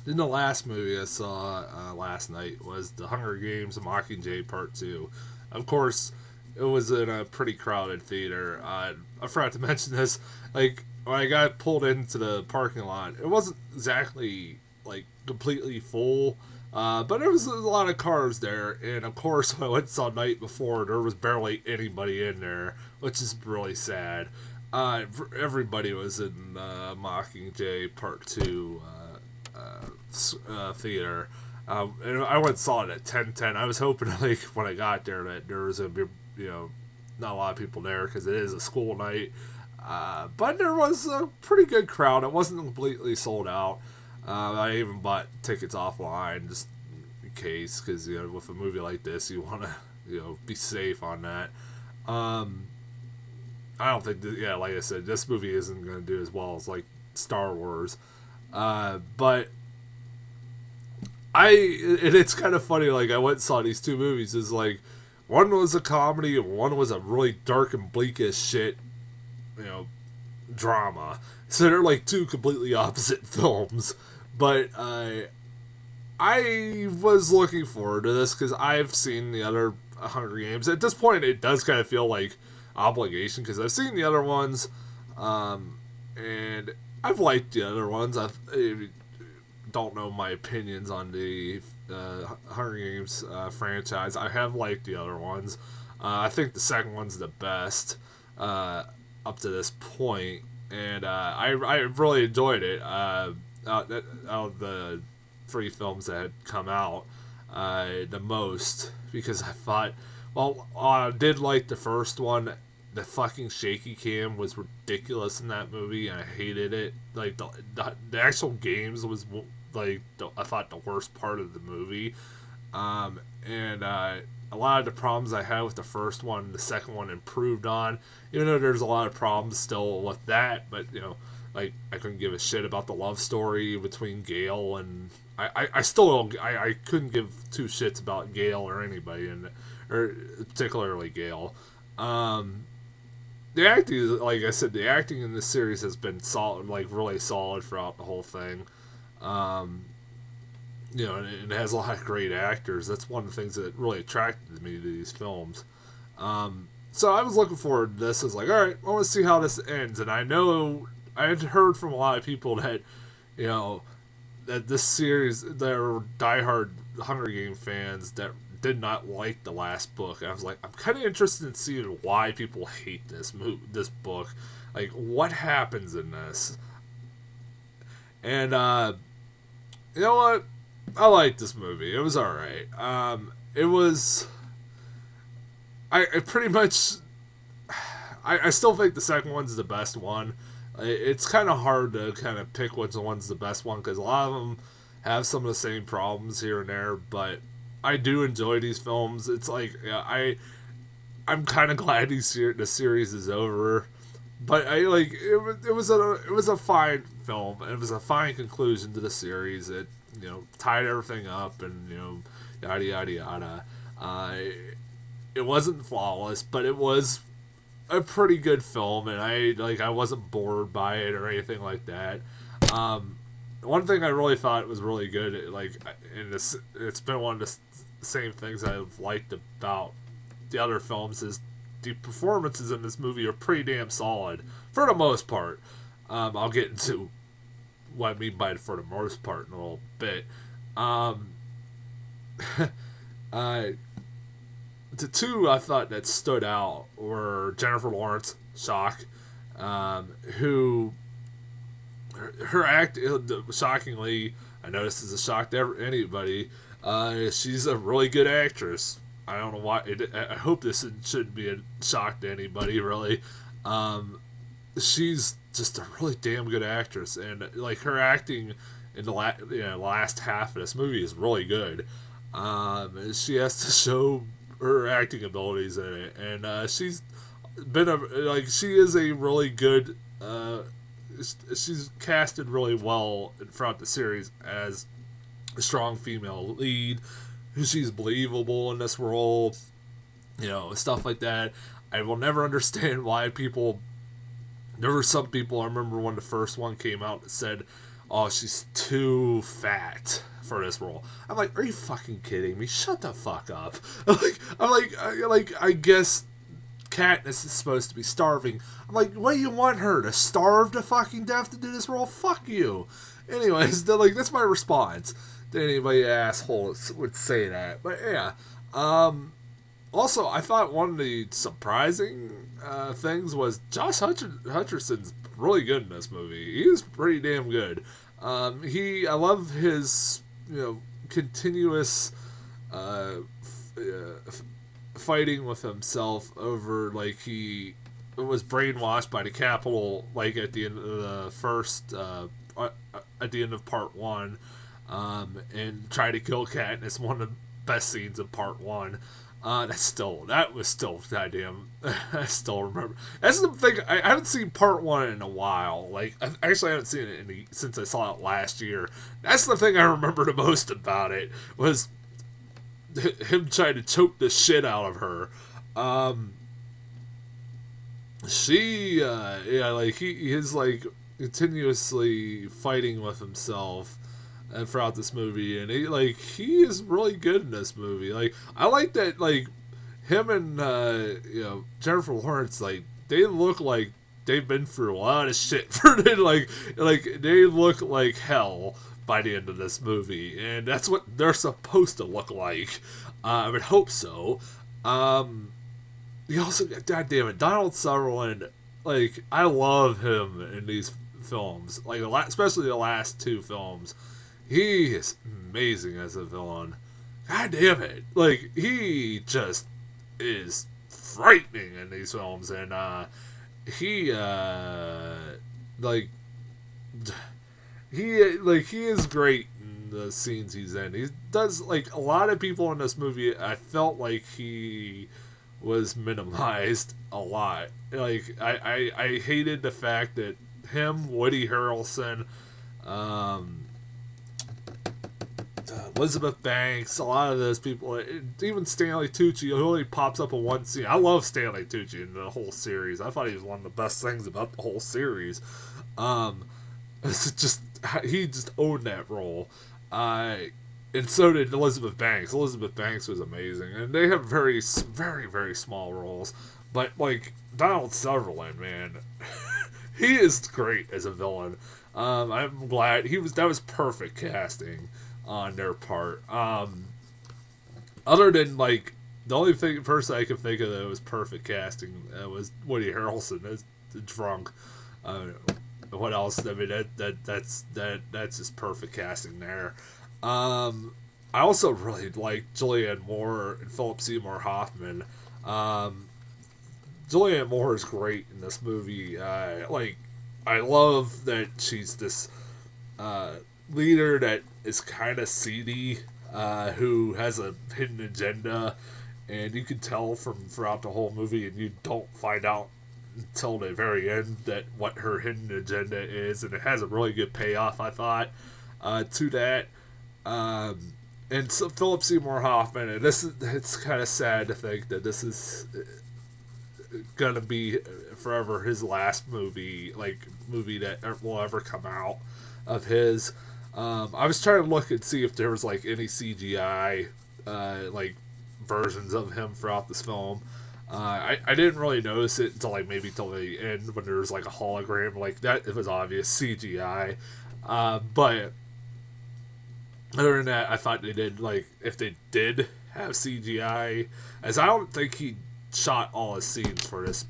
Then the last movie I saw last night was The Hunger Games: Mockingjay Part Two. Of course, it was in a pretty crowded theater. I forgot to mention this. Like when I got pulled into the parking lot, it wasn't exactly like completely full. But there was a lot of cars there, and of course, when I went and saw Night Before, there was barely anybody in there, which is really sad. Everybody was in Mockingjay Part 2 theater. And I went and saw it at 10:10. I was hoping, like, when I got there, that there was going to be, not a lot of people there because it is a school night. But there was a pretty good crowd. It wasn't completely sold out. I even bought tickets offline just in case, because with a movie like this, you want to be safe on that. I don't think like I said, this movie isn't going to do as well as like Star Wars, but it's kind of funny. Like I went and saw these two movies. Is like one was a comedy and one was a really dark and bleak as shit, drama. So they're like two completely opposite films. But I was looking forward to this because I've seen the other Hunger Games. At this point, it does kind of feel like obligation because I've seen the other ones, and I've liked the other ones. I don't know my opinions on the Hunger Games franchise. I have liked the other ones. I think the second one's the best up to this point, and I really enjoyed it. Out of the three films that had come out, the most, because I thought, I did like the first one. The fucking shaky cam was ridiculous in that movie, and I hated it. Like the actual games was like I thought the worst part of the movie, and a lot of the problems I had with the first one, the second one improved on. Even though there's a lot of problems still with that, but like I couldn't give a shit about the love story between Gale and I still don't, I couldn't give two shits about Gale or anybody, or particularly Gale. The acting, like I said, the acting in this series has been solid, like really solid throughout the whole thing. And it has a lot of great actors. That's one of the things that really attracted me to these films. So I was looking forward to this. I was like, all right, I want to see how this ends. And I know I had heard from a lot of people that, that this series, there were diehard Hunger Game fans that did not like the last book. And I was like, I'm kind of interested in seeing why people hate this book. Like, what happens in this? And, you know what? I liked this movie. It was alright. It was... I pretty much... I still think the second one's the best one. It's kind of hard to kind of pick which one's the best one, because a lot of them have some of the same problems here and there, but I do enjoy these films. It's like, I'm kind of glad the series is over, but I like it was a fine film, and it was a fine conclusion to the series. It tied everything up, and yada yada yada. It wasn't flawless, but it was a pretty good film, and I wasn't bored by it or anything like that. One thing I really thought was really good, it's been one of the same things I've liked about the other films, is the performances in this movie are pretty damn solid for the most part. I'll get into what I mean by for the most part in a little bit. The two I thought that stood out were Jennifer Lawrence, shock, who her act, shockingly, I know this is a shock to anybody, she's a really good actress. I don't know why. I hope this shouldn't be a shock to anybody, really. She's just a really damn good actress, and like her acting in the last half of this movie is really good. She has to show her acting abilities in it, and she's been she is a really good. She's casted really well throughout the series as a strong female lead. She's believable in this role, stuff like that. I will never understand why people. There were some people, I remember when the first one came out, that said, oh, she's too fat for this role. I'm like, are you fucking kidding me? Shut the fuck up. I guess Katniss is supposed to be starving. I'm like, what do you want her to starve to fucking death to do this role? Fuck you. Anyways, that's my response to anybody asshole would say that. But yeah, also I thought one of the surprising things was Josh Hutcherson's really good in this movie. He is pretty damn good. I love his continuous fighting with himself over, like, he was brainwashed by the Capitol, like, at the end of the first at the end of part 1, and tried to kill Katniss. One of the best scenes of part 1. That was still goddamn. I still remember. That's the thing. I haven't seen part 1 in a while. Like, I haven't seen it since I saw it last year. That's the thing I remember the most about it, was him trying to choke the shit out of her. He is like continuously fighting with himself and throughout this movie, and he is really good in this movie. Like, I like that, like, him and Jennifer Lawrence, like, they look like they've been through a lot of shit for like they look like hell by the end of this movie, and that's what they're supposed to look like. I would hope so. You also, goddamn it, Donald Sutherland. Like, I love him in these films, like especially the last 2 films. He is amazing as a villain. God damn it. Like, he just is frightening in these films. And, he is great in the scenes he's in. He does, like, a lot of people in this movie, I felt like he was minimized a lot. Like, I hated the fact that him, Woody Harrelson, Elizabeth Banks, a lot of those people, even Stanley Tucci, who only pops up in one scene. I love Stanley Tucci in the whole series. I thought he was one of the best things about the whole series. It's just, he just owned that role. And so did Elizabeth Banks. Elizabeth Banks was amazing. And they have very, very, very small roles. But, like, Donald Sutherland, man, he is great as a villain. I'm glad that was perfect casting on their part. Other than, like, the only person I could think of that was perfect casting was Woody Harrelson as the drunk. What else? I mean, that's just perfect casting there. I also really like Julianne Moore and Philip Seymour Hoffman. Julianne Moore is great in this movie. I love that she's this leader that is kind of seedy, who has a hidden agenda, and you can tell from throughout the whole movie, and you don't find out until the very end that what her hidden agenda is, and it has a really good payoff, I thought, to that. And so Philip Seymour Hoffman, and it's kind of sad to think that this is gonna be forever his last movie that will ever come out of his. I was trying to look and see if there was, like, any CGI versions of him throughout this film. I didn't really notice it until till the end, when there was, like, a hologram like that. It was obvious CGI, but other than that, I thought they did, like, if they did have CGI, as I don't think he shot all his scenes for this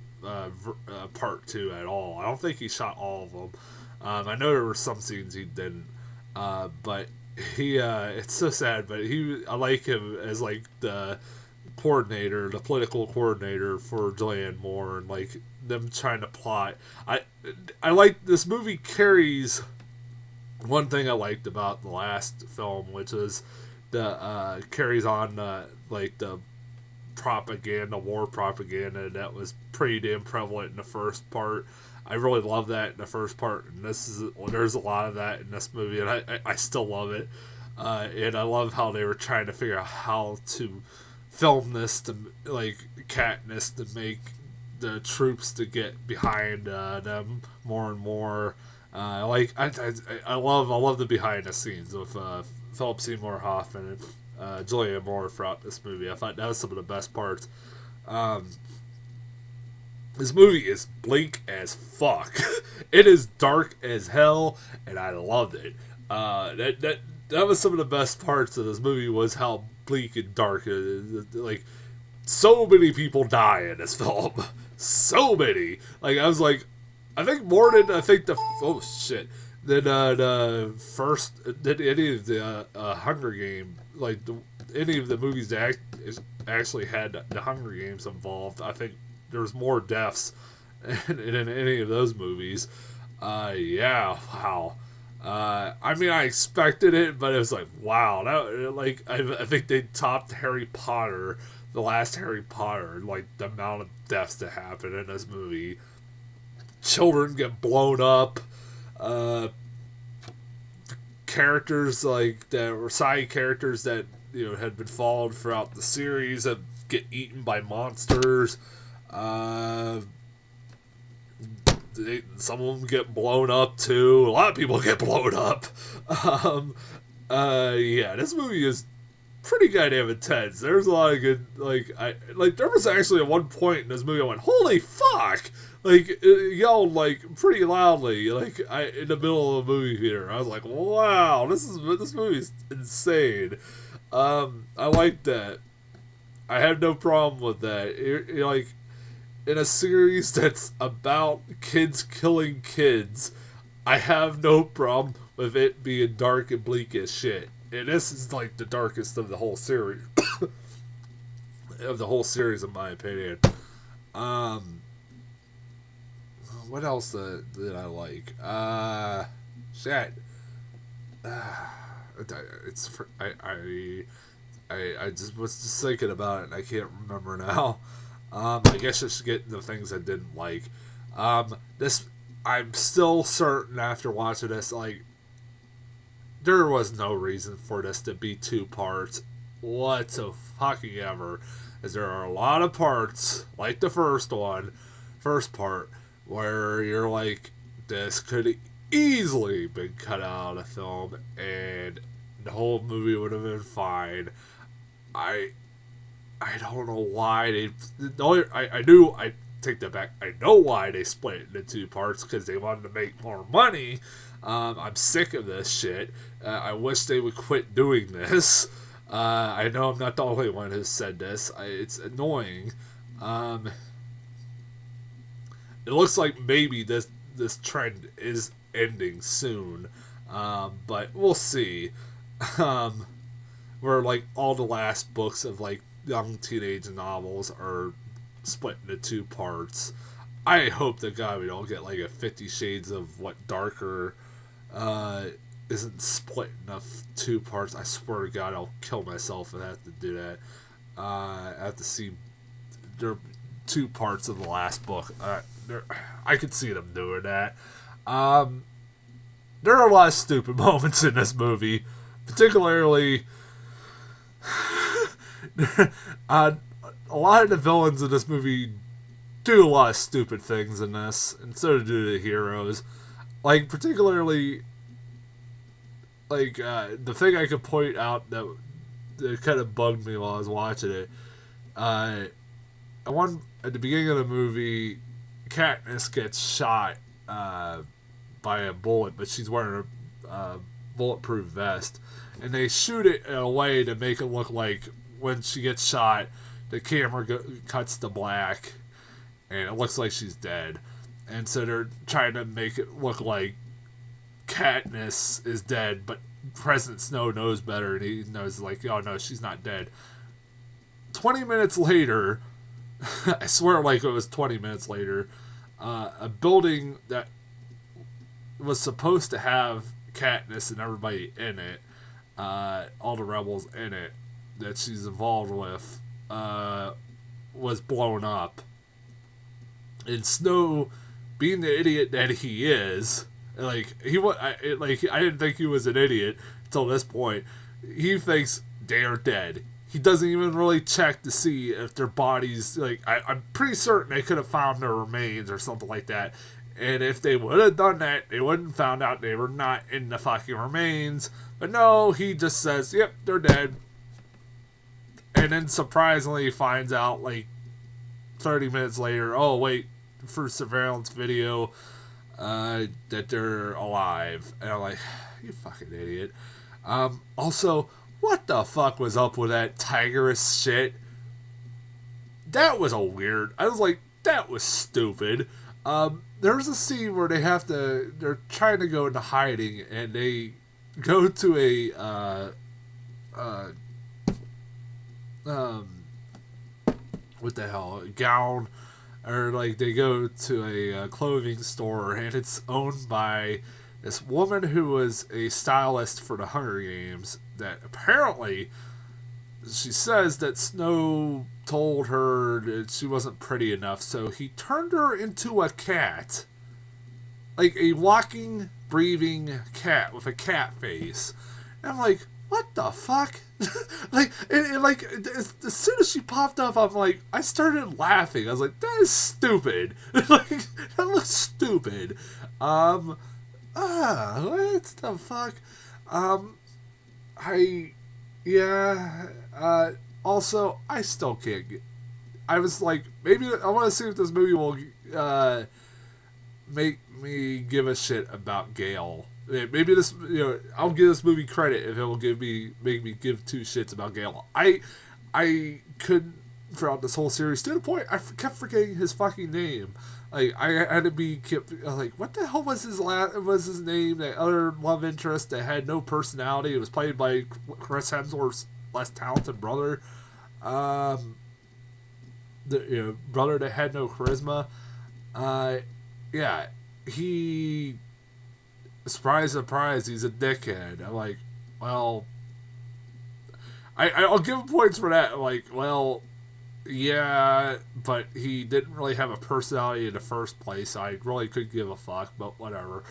part 2 at all. I don't think he shot all of them. I know there were some scenes he didn't, but he it's so sad, but I like him as, like, the political coordinator for Julianne Moore, and, like, them trying to plot. I like this movie carries one thing I liked about the last film, which is the carries on like the war propaganda that was pretty damn prevalent in the first part. I really love that in the first part, and there's a lot of that in this movie, and I still love it. And I love how they were trying to figure out how to film this to, like, Katniss, to make the troops to get behind them more and more. I love the behind the scenes with Philip Seymour Hoffman and Julianne Moore throughout this movie. I thought that was some of the best parts. This movie is bleak as fuck. It is dark as hell, and I loved it. That was some of the best parts of this movie, was how bleak and dark it is. Like, so many people die in this film. So many. Like, I was like, I think more than oh shit, than the first, than any of the Hunger Game, like any of the movies that actually had the Hunger Games involved. I think there was more deaths in any of those movies. Yeah, wow. I mean, I expected it, but it was like, wow. I think they topped Harry Potter, the last Harry Potter, like the amount of deaths that happen in this movie. Children get blown up. Characters like that were side characters that had been followed throughout the series that get eaten by monsters. Some of them get blown up too. A lot of people get blown up. Yeah, this movie is pretty goddamn intense. There's a lot of good, there was actually at one point in this movie I went, holy fuck! Like, it yelled, like, pretty loudly, like, in the middle of a movie theater. I was like, wow, this movie is insane. I like that. I have no problem with that. Like, in a series that's about kids killing kids, I have no problem with it being dark and bleak as shit. And this is, like, the darkest of the whole series. In my opinion. What else did I like? Shit. I just was just thinking about it and I can't remember now. I guess I should get into things I didn't like. I'm still certain after watching this, like, there was no reason for this to be 2 parts whatsoever. As there are a lot of parts, like the first part, where you're like, this could easily been cut out of the film and the whole movie would have been fine. I don't know why I take that back. I know why they split it into 2 parts, because they wanted to make more money. I'm sick of this shit. I wish they would quit doing this. I know I'm not the only one who said this. It's annoying. It looks like maybe this trend is ending soon, but we'll see. Where, like, all the last books of, like, young teenage novels are split into 2 parts. I hope to God we don't get, like, a 50 Shades of what Darker isn't split enough 2 parts. I swear to God I'll kill myself if I have to do that. I have to see there are 2 parts of the last book. I could see them doing that. There are a lot of stupid moments in this movie, particularly a lot of the villains in this movie do a lot of stupid things in this, and so do the heroes. Like, particularly, like, the thing I could point out that kind of bugged me while I was watching it, at the beginning of the movie, Katniss gets shot by a bullet, but she's wearing a bulletproof vest, and they shoot it in a way to make it look like when she gets shot, the camera cuts to black, and it looks like she's dead. And so they're trying to make it look like Katniss is dead, but President Snow knows better, and he knows, like, oh no, she's not dead. 20 minutes later, I swear like it was 20 minutes later, a building that was supposed to have Katniss and everybody in it, all the rebels in it that she's involved with, was blown up. And Snow, being the idiot that he is, I didn't think he was an idiot until this point. He thinks they're dead. He doesn't even really check to see if their bodies, like, I'm pretty certain they could have found their remains or something like that, And if they would have done that, they wouldn't have found out they were not in the fucking remains. But no, he just says, yep, they're dead. And then surprisingly finds out, like, 30 minutes later, oh, wait, for surveillance video, that they're alive. And I'm like, you fucking idiot. Also, what the fuck was up with that tigress shit? That was I was like, that was stupid. There's a scene where they're trying to go into hiding, and they go to what the hell, a gown, or like they go to a clothing store, and it's owned by this woman who was a stylist for the Hunger Games, that apparently she says that Snow told her that she wasn't pretty enough, so he turned her into a cat. Like a walking, breathing cat with a cat face. And I'm like, what the fuck? like, as soon as she popped up, I started laughing. I was like, that is stupid. Like, that looks stupid. What the fuck? Also, I still can't get... I was like, maybe I want to see if this movie will make me give a shit about Gale. Maybe this, I'll give this movie credit if it will make me give two shits about Gale. I couldn't, throughout this whole series, to the point I kept forgetting his fucking name. Like, I had to be like, what the hell was his name? That other love interest that had no personality. It was played by Chris Hemsworth's less talented brother. The brother that had no charisma. He, surprise, he's a dickhead. I'm like, well, I'll give him points for that. I'm like, well, yeah, but he didn't really have a personality in the first place. So I really couldn't give a fuck, but whatever.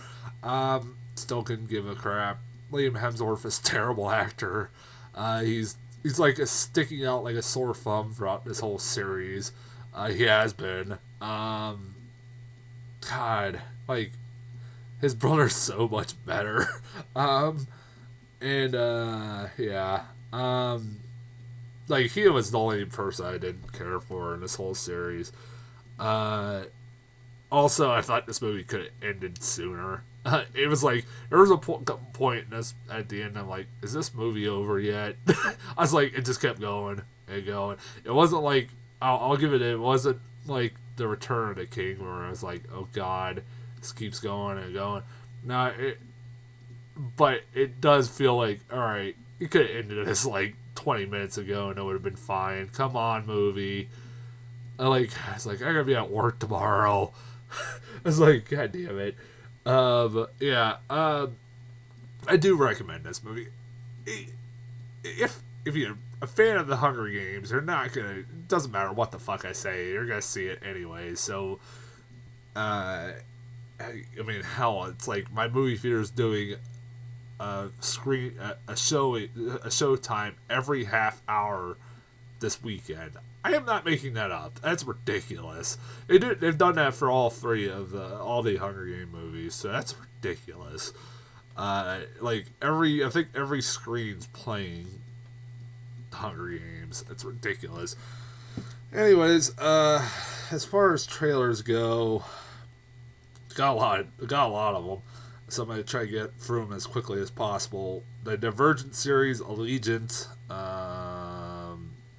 Still couldn't give a crap. Liam Hemsworth is a terrible actor. He's like sticking out like a sore thumb throughout this whole series. He has been. God, like, his brother's so much better. Like, he was the only person I didn't care for in this whole series. Also, I thought this movie could have ended sooner. It was like, there was a point in this, at the end, I'm like, is this movie over yet? I was like, it just kept going and going. It wasn't like, I'll give it wasn't like The Return of the King, where I was like, oh god, this keeps going and going. No, but it does feel like, alright, you could have ended this like 20 minutes ago and it would have been fine. Come on, movie. I was like, I gotta be at work tomorrow. I was like, god damn it. I do recommend this movie. If you're a fan of the Hunger Games, you're not gonna... It doesn't matter what the fuck I say, you're gonna see it anyway, so... I mean, hell, it's like my movie theater's doing a showtime every half hour this weekend. I am not making that up. That's ridiculous. They've done that for all three of all the Hunger Game movies, so that's ridiculous. I think every screen's playing Hunger Games. It's ridiculous. Anyways, as far as trailers go, got a lot of them. So I'm gonna try to get through them as quickly as possible. The Divergent series, Allegiant.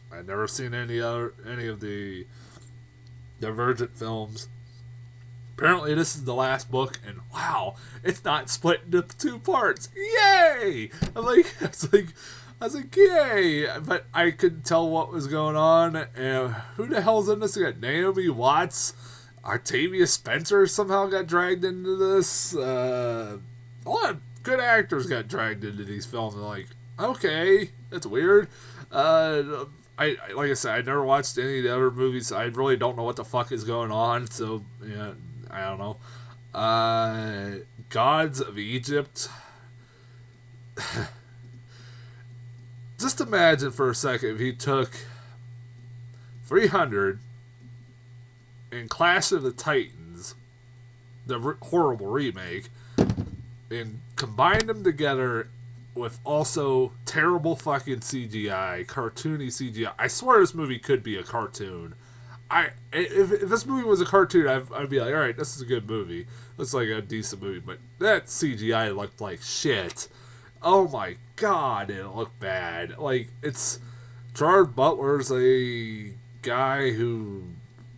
I've never seen any of the Divergent films. Apparently, this is the last book, and wow, it's not split into two parts. Yay! I was like, yay! But I couldn't tell what was going on. And who the hell's in this? We got Naomi Watts, Octavia Spencer somehow got dragged into this. A lot of good actors got dragged into these films. I'm like, okay, that's weird. Like I said, I never watched any of the other movies. I really don't know what the fuck is going on. So yeah, I don't know. Gods of Egypt. Just imagine for a second if he took 300 and Clash of the Titans, the horrible remake, and combined them together with also terrible fucking CGI, cartoony CGI. I swear this movie could be a cartoon. If this movie was a cartoon, I'd be like, all right, this is a good movie. Looks like a decent movie. But that CGI looked like shit. Oh my god, it looked bad. Like, it's Gerard Butler's a guy who,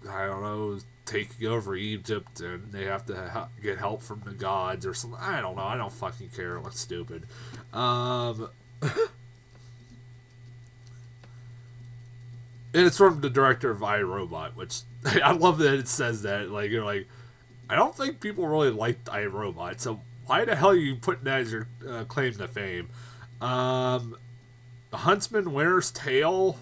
I don't know, is taking over Egypt, and they have to get help from the gods or something. I don't know. I don't fucking care. It looks stupid. And it's from the director of iRobot, which I love that it says that. Like, you're like, I don't think people really liked iRobot, so why the hell are you putting that as your claim to fame? Huntsman Winter's Tale.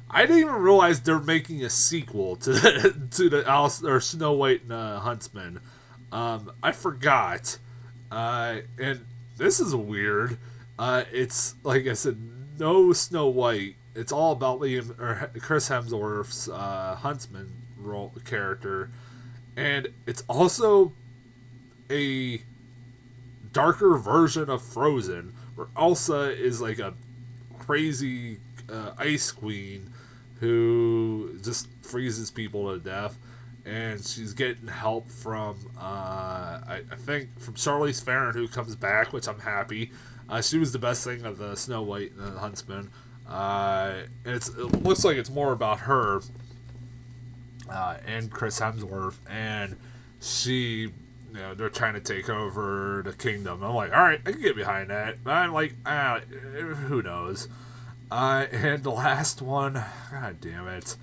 I didn't even realize they're making a sequel to the Alice or Snow White and Huntsman. I forgot. And this is weird. It's like I said, no Snow White. It's all about Chris Hemsworth's Huntsman role character, and it's also a darker version of Frozen, where Elsa is like a crazy ice queen who just freezes people to death, and she's getting help from I think from Charlize Theron, who comes back, which I'm happy. She was the best thing of the Snow White and the Huntsman. And it looks like it's more about her and Chris Hemsworth, and she, they're trying to take over the kingdom. I'm like, all right, I can get behind that. But I'm like, who knows? And the last one, god damn it,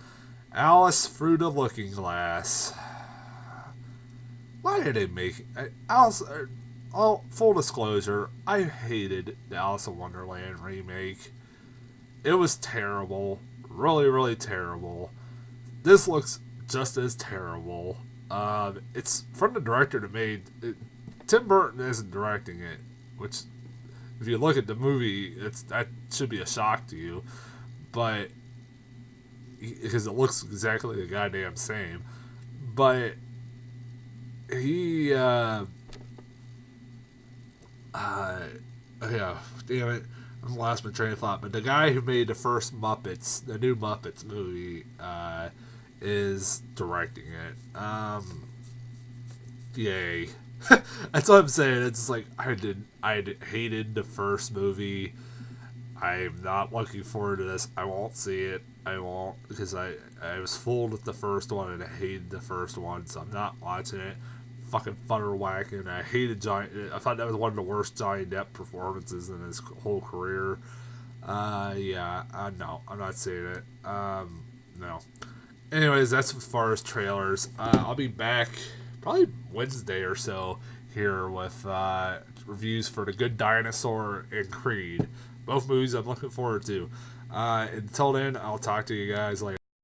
Alice Through the Looking Glass. Why did they make Alice? Full disclosure, I hated the Alice in Wonderland remake. It was terrible. Really, really terrible. This looks just as terrible. It's from the director that made it. Tim Burton isn't directing it, which, if you look at the movie, that should be a shock to you. But, because it looks exactly the goddamn same. But, he, yeah, damn it. I lost my train of thought, but the guy who made the first Muppets, the new Muppets movie, is directing it. Yay. That's what I'm saying. It's like, I hated the first movie. I'm not looking forward to this. I won't see it. I won't, because I was fooled with the first one, and I hated the first one, so I'm not watching it. Fucking thunder whacking. I hated I thought that was one of the worst Johnny Depp performances in his whole career. No, I'm not seeing it. No. Anyways, that's as far as trailers. I'll be back probably Wednesday or so here with reviews for The Good Dinosaur and Creed. Both movies I'm looking forward to. Until then, I'll talk to you guys later.